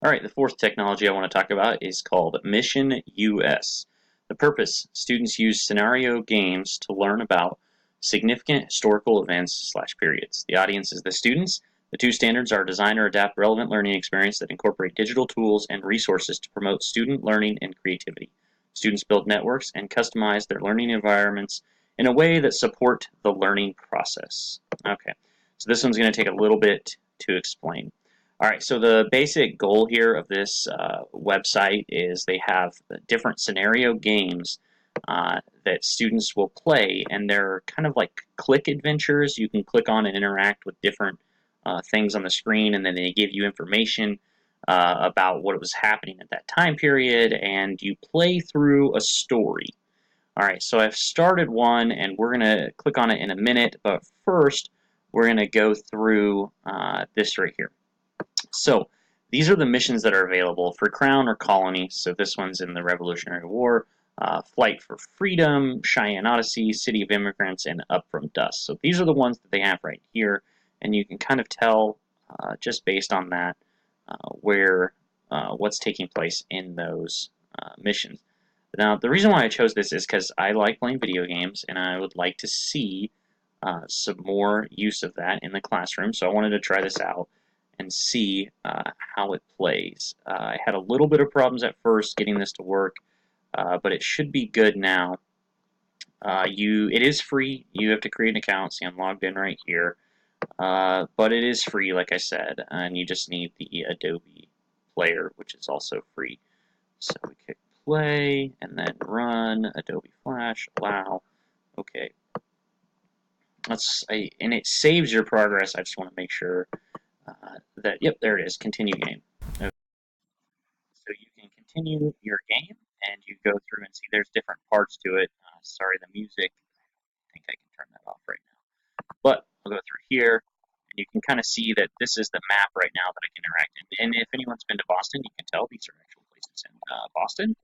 All right, the fourth technology I want to talk about is called Mission US. The purpose: students use scenario games to learn about significant historical events/periods. The audience is the students. The two standards are design or adapt relevant learning experience that incorporate digital tools and resources to promote student learning and creativity. Students build networks and customize their learning environments in a way that support the learning process. Okay, so this one's going to take a little bit to explain. All right, so the basic goal here of this website is they have different scenario games that students will play, and they're kind of like click adventures. You can click on and interact with different things on the screen, and then they give you information about what was happening at that time period, and you play through a story. All right, so I've started one, and we're going to click on it in a minute, but first we're going to go through this right here. So these are the missions that are available for Crown or Colony. So this one's in the Revolutionary War, Flight for Freedom, Cheyenne Odyssey, City of Immigrants, and Up from Dust. So these are the ones that they have right here, and you can kind of tell just based on that where what's taking place in those missions. Now, the reason why I chose this is because I like playing video games, and I would like to see some more use of that in the classroom. So I wanted to try this out and see how it plays. I had a little bit of problems at first getting this to work, but it should be good now. It is free. You have to create an account. See, I'm logged in right here. But it is free, like I said, and you just need the Adobe Player, which is also free. So we click play, and then run, Adobe Flash, allow. Okay. And it saves your progress. I just want to make sure yep, there it is, continue game. Okay. So you can continue your game, and you go through and see there's different parts to it. Sorry, the music, I think I can turn that off right now. But I'll go through here, and you can kind of see that this is the map right now that I can interact in. And if anyone's been to Boston, you can tell these are actual places in Boston.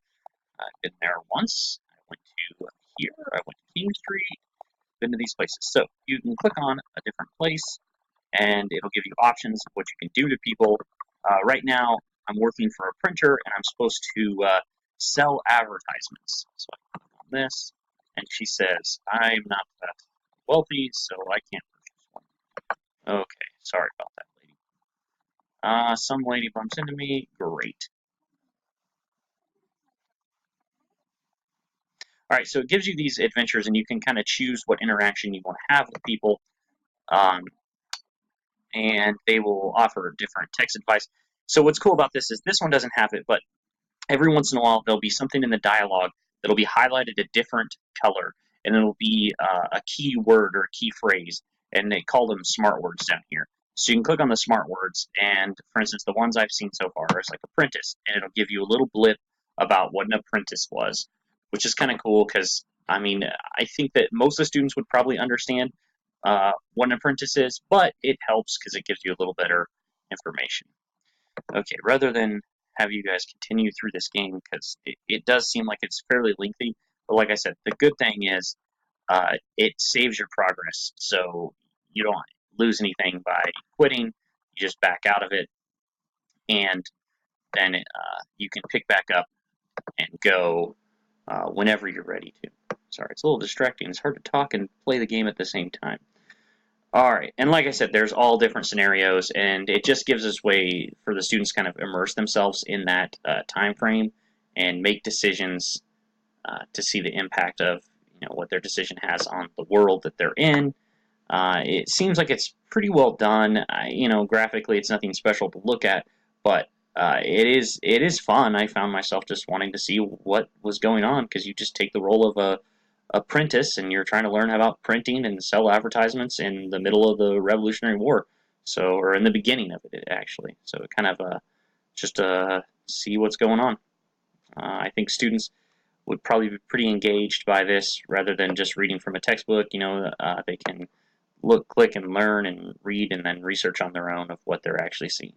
I've been there once. I went to here. I went to King Street. Been to these places. So you can click on a different place, and it'll give you options of what you can do to people. Right now, I'm working for a printer, and I'm supposed to sell advertisements. So I click on this, and she says, I'm not that wealthy, so I can't purchase one. Okay, sorry about that, lady. Some lady bumps into me. Great. All right, so it gives you these adventures, and you can kind of choose what interaction you want to have with people. Um, and they will offer different text advice. So what's cool about this is this one doesn't have it, but every once in a while there'll be something in the dialogue that'll be highlighted a different color, and it'll be a key word or a key phrase, and they call them smart words down here. So you can click on the smart words, and for instance, the ones I've seen so far is like apprentice, and it'll give you a little blip about what an apprentice was, which is kind of cool because I mean I think that most of the students would probably understand what an apprentice is, but it helps because it gives you a little better information. Okay, rather than have you guys continue through this game, because it does seem like it's fairly lengthy, but like I said, the good thing is it saves your progress, so you don't lose anything by quitting. You just back out of it, and then you can pick back up and go whenever you're ready to. Sorry, it's a little distracting. It's hard to talk and play the game at the same time. All right, and like I said, there's all different scenarios, and it just gives us way for the students to kind of immerse themselves in that time frame and make decisions to see the impact of what their decision has on the world that they're in. It seems like it's pretty well done. Graphically, it's nothing special to look at, but it is fun. I found myself just wanting to see what was going on because you just take the role of a apprentice and you're trying to learn about printing and sell advertisements in the middle of the Revolutionary War, or in the beginning of it actually. So it kind of just see what's going on. I think students would probably be pretty engaged by this rather than just reading from a textbook. They can look, click, and learn and read and then research on their own of what they're actually seeing.